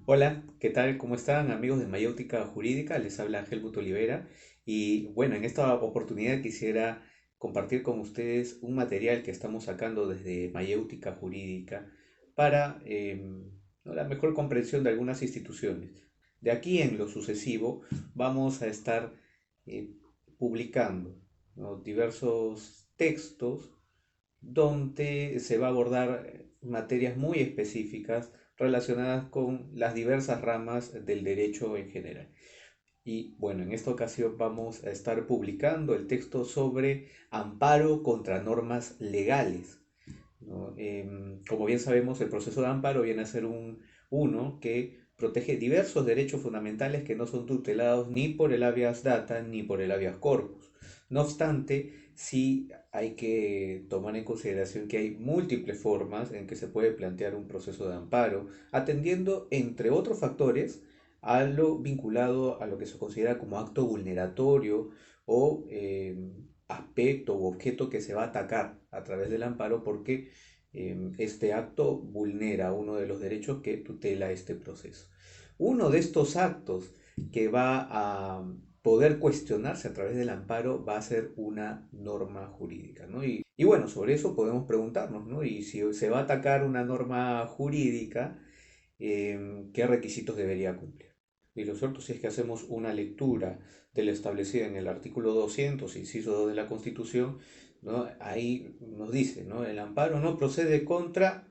Hola, ¿qué tal? ¿Cómo están amigos de Mayéutica Jurídica? Les habla Helmut Olivera y bueno, en esta oportunidad quisiera compartir con ustedes un material que estamos sacando desde Mayéutica Jurídica para ¿no? la mejor comprensión de algunas instituciones. De aquí en lo sucesivo vamos a estar eh, publicando, ¿no? diversos textos donde se va a abordar materias muy específicas relacionadas con las diversas ramas del derecho en general. Y bueno, en esta ocasión vamos a estar publicando el texto sobre amparo contra normas legales, ¿no? Como bien sabemos, el proceso de amparo viene a ser uno que protege diversos derechos fundamentales que no son tutelados ni por el habeas data ni por el habeas corpus. No obstante, sí hay que tomar en consideración que hay múltiples formas en que se puede plantear un proceso de amparo, atendiendo, entre otros factores, a lo vinculado a lo que se considera como acto vulneratorio o aspecto u objeto que se va a atacar a través del amparo porque este acto vulnera uno de los derechos que tutela este proceso. Uno de estos actos que va a poder cuestionarse a través del amparo va a ser una norma jurídica, ¿no? Y bueno, sobre eso podemos preguntarnos, ¿no? Y si se va a atacar una norma jurídica, ¿qué requisitos debería cumplir? Y lo cierto si es que hacemos una lectura de lo establecido en el artículo 200, inciso 2 de la Constitución, ¿no? Ahí nos dice, ¿no? El amparo no procede contra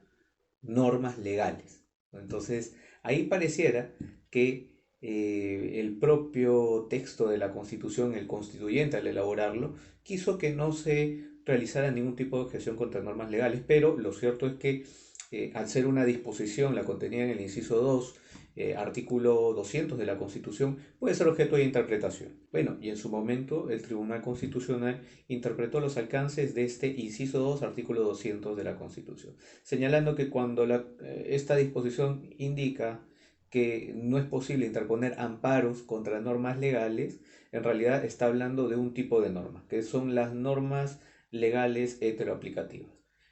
normas legales, ¿no? Entonces, ahí pareciera que el propio texto de la Constitución, el constituyente al elaborarlo, quiso que no se realizara ningún tipo de objeción contra normas legales, pero lo cierto es que al ser una disposición, la contenida en el inciso 2, artículo 200 de la Constitución, puede ser objeto de interpretación. Bueno, y en su momento el Tribunal Constitucional interpretó los alcances de este inciso 2, artículo 200 de la Constitución, señalando que cuando esta disposición indica que no es posible interponer amparos contra normas legales, en realidad está hablando de un tipo de normas, que son las normas legales heteroaplicativas.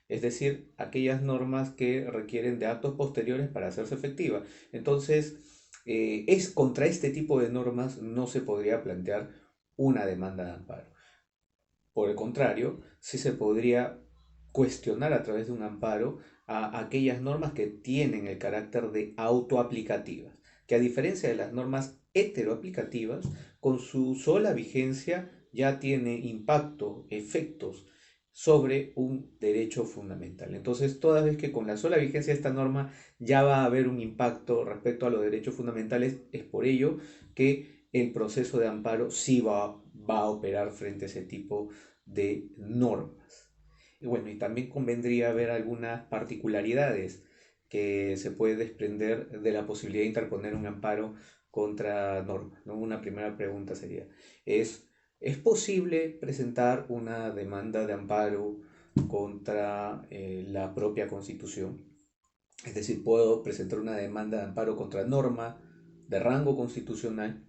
Es decir, aquellas normas que requieren de actos posteriores para hacerse efectivas. Entonces, es contra este tipo de normas no se podría plantear una demanda de amparo. Por el contrario, sí se podría cuestionar a través de un amparo a aquellas normas que tienen el carácter de autoaplicativas, que a diferencia de las normas heteroaplicativas, con su sola vigencia ya tiene impacto, efectos sobre un derecho fundamental. Entonces, toda vez que con la sola vigencia de esta norma ya va a haber un impacto respecto a los derechos fundamentales, es por ello que el proceso de amparo sí va a operar frente a ese tipo de normas. Y bueno, y también convendría ver algunas particularidades que se puede desprender de la posibilidad de interponer un amparo contra normas, ¿no? Una primera pregunta sería, ¿es, ¿es posible presentar una demanda de amparo contra la propia Constitución? Es decir, puedo presentar una demanda de amparo contra norma de rango constitucional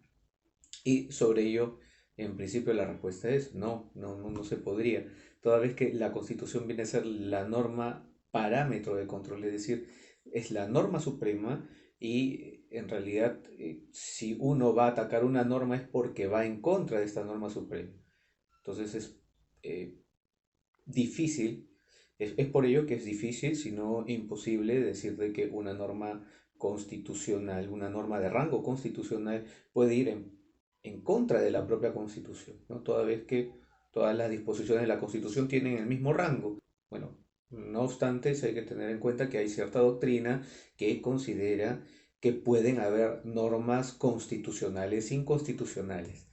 y sobre ello, en principio, la respuesta es no se podría, toda vez que la Constitución viene a ser la norma parámetro de control, es decir, es la norma suprema y en realidad si uno va a atacar una norma es porque va en contra de esta norma suprema. Entonces es eh, difícil, es por ello que es difícil, si no imposible, decir de que una norma constitucional, una norma de rango constitucional puede ir en contra de la propia Constitución, ¿no? Toda vez que todas las disposiciones de la Constitución tienen el mismo rango. Bueno, no obstante, sí hay que tener en cuenta que hay cierta doctrina que considera que pueden haber normas constitucionales inconstitucionales.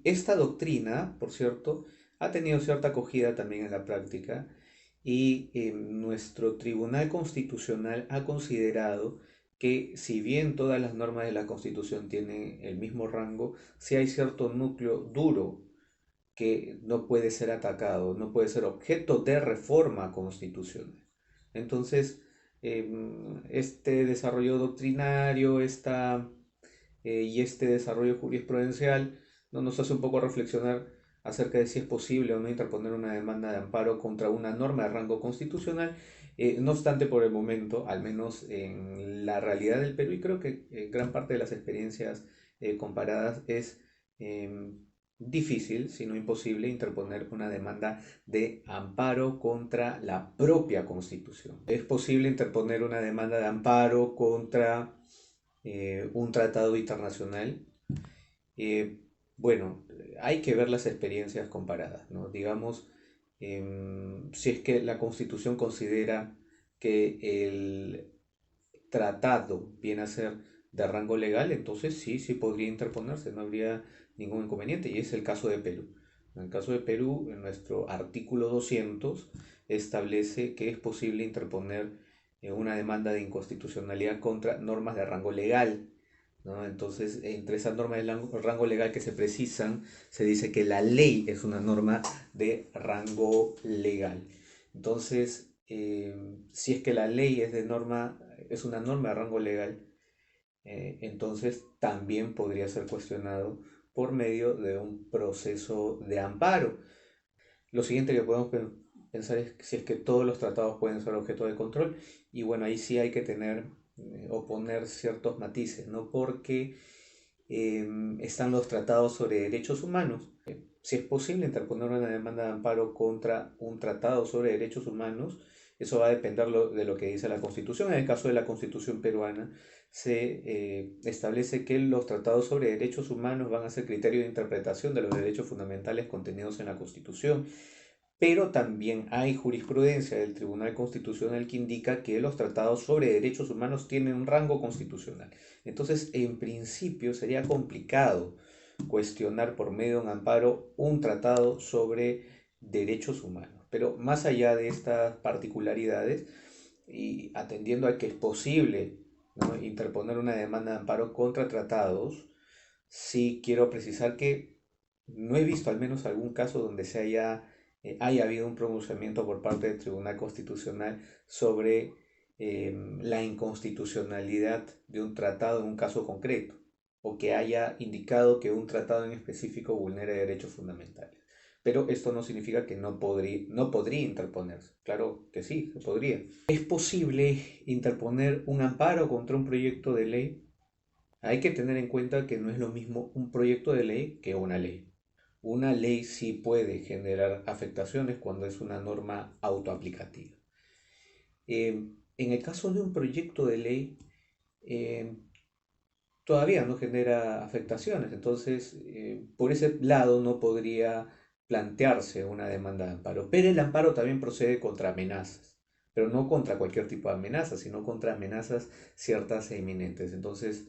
Esta doctrina, por cierto, ha tenido cierta acogida también en la práctica y nuestro Tribunal Constitucional ha considerado que si bien todas las normas de la Constitución tienen el mismo rango, si hay cierto núcleo duro que no puede ser atacado, no puede ser objeto de reforma constitucional. Entonces, este desarrollo doctrinario y este desarrollo jurisprudencial no nos hace un poco reflexionar acerca de si es posible o no interponer una demanda de amparo contra una norma de rango constitucional No obstante, por el momento, al menos en la realidad del Perú, y creo que gran parte de las experiencias comparadas es em, difícil, si no imposible, interponer una demanda de amparo contra la propia Constitución. Es posible interponer una demanda de amparo contra un tratado internacional. Eh, bueno, hay que ver las experiencias comparadas, ¿no? Digamos, si es que la Constitución considera que el tratado viene a ser de rango legal, entonces sí, sí podría interponerse, no habría ningún inconveniente, y es el caso de Perú. En el caso de Perú, en nuestro artículo 200 establece que es posible interponer una demanda de inconstitucionalidad contra normas de rango legal, ¿no? Entonces, entre esas normas de rango legal que se precisan, se dice que la ley es una norma de rango legal. Entonces, si es que la ley es una norma de rango legal, entonces también podría ser cuestionado por medio de un proceso de amparo. Lo siguiente que podemos pensar es si es que todos los tratados pueden ser objeto de control, y bueno, ahí sí hay que tener o poner ciertos matices, ¿no? Porque están los tratados sobre derechos humanos. Si es posible interponer una demanda de amparo contra un tratado sobre derechos humanos, eso va a depender de lo que dice la Constitución. En el caso de la Constitución peruana, se establece que los tratados sobre derechos humanos van a ser criterio de interpretación de los derechos fundamentales contenidos en la Constitución, pero también hay jurisprudencia del Tribunal Constitucional que indica que los tratados sobre derechos humanos tienen un rango constitucional. Entonces, en principio, sería complicado cuestionar por medio de un amparo un tratado sobre derechos humanos. Pero más allá de estas particularidades, y atendiendo a que es posible, ¿no?, interponer una demanda de amparo contra tratados, sí quiero precisar que no he visto al menos algún caso donde haya habido un pronunciamiento por parte del Tribunal Constitucional sobre la inconstitucionalidad de un tratado en un caso concreto, o que haya indicado que un tratado en específico vulnera derechos fundamentales. Pero esto no significa que no podría interponerse. Claro que sí, se podría. ¿Es posible interponer un amparo contra un proyecto de ley? Hay que tener en cuenta que no es lo mismo un proyecto de ley que una ley. Una ley sí puede generar afectaciones cuando es una norma autoaplicativa. En el caso de un proyecto de ley, eh, todavía no genera afectaciones, entonces por ese lado no podría plantearse una demanda de amparo. Pero el amparo también procede contra amenazas, pero no contra cualquier tipo de amenazas, sino contra amenazas ciertas e inminentes. Entonces,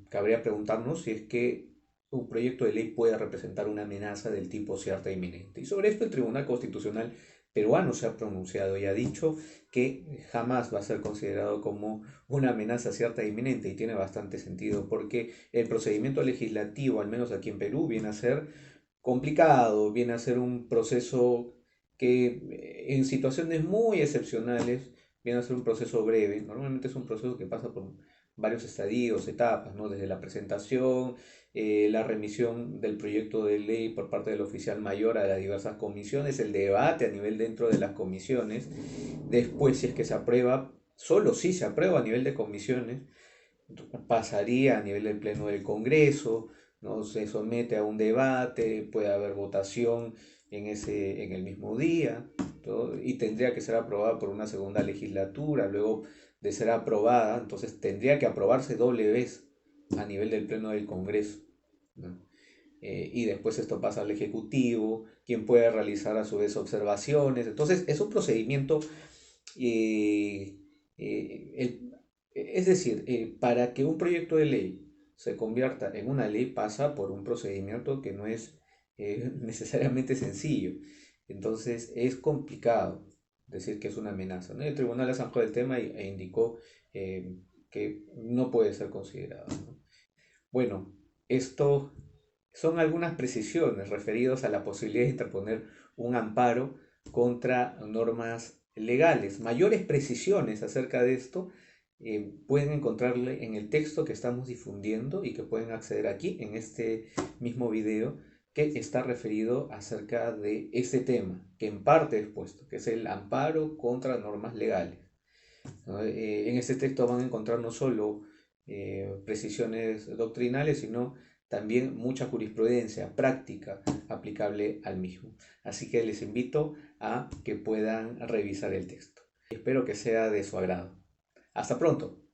cabría preguntarnos si es que un proyecto de ley puede representar una amenaza del tipo cierta e inminente. Y sobre esto el Tribunal Constitucional peruano se ha pronunciado y ha dicho que jamás va a ser considerado como una amenaza cierta e inminente, y tiene bastante sentido porque el procedimiento legislativo, al menos aquí en Perú, viene a ser complicado, viene a ser un proceso que en situaciones muy excepcionales viene a ser un proceso breve. Normalmente es un proceso que pasa por varios estadios, etapas, ¿no? Desde la presentación, la remisión del proyecto de ley por parte del oficial mayor a las diversas comisiones, el debate a nivel dentro de las comisiones, después si es que se aprueba, solo si se aprueba a nivel de comisiones, pasaría a nivel del Pleno del Congreso, ¿no? Se somete a un debate, puede haber votación en el mismo día, ¿no? Y tendría que ser aprobada por una segunda legislatura. Luego de ser aprobada, entonces tendría que aprobarse doble vez a nivel del Pleno del Congreso, ¿no? Y después esto pasa al Ejecutivo, quien puede realizar a su vez observaciones. Entonces es un procedimiento, eh, eh, el- es decir, para que un proyecto de ley se convierta en una ley pasa por un procedimiento que no es necesariamente sencillo. Entonces es complicado decir que es una amenaza, ¿no? El tribunal zanjó el tema e indicó que no puede ser considerado, ¿no? Bueno, esto son algunas precisiones referidas a la posibilidad de interponer un amparo contra normas legales. Mayores precisiones acerca de esto pueden encontrarle en el texto que estamos difundiendo y que pueden acceder aquí en este mismo video, que está referido acerca de este tema, que en parte es puesto, que es el amparo contra normas legales. ¿No? En este texto van a encontrar no solo precisiones doctrinales, sino también mucha jurisprudencia práctica aplicable al mismo. Así que les invito a que puedan revisar el texto. Espero que sea de su agrado. Hasta pronto.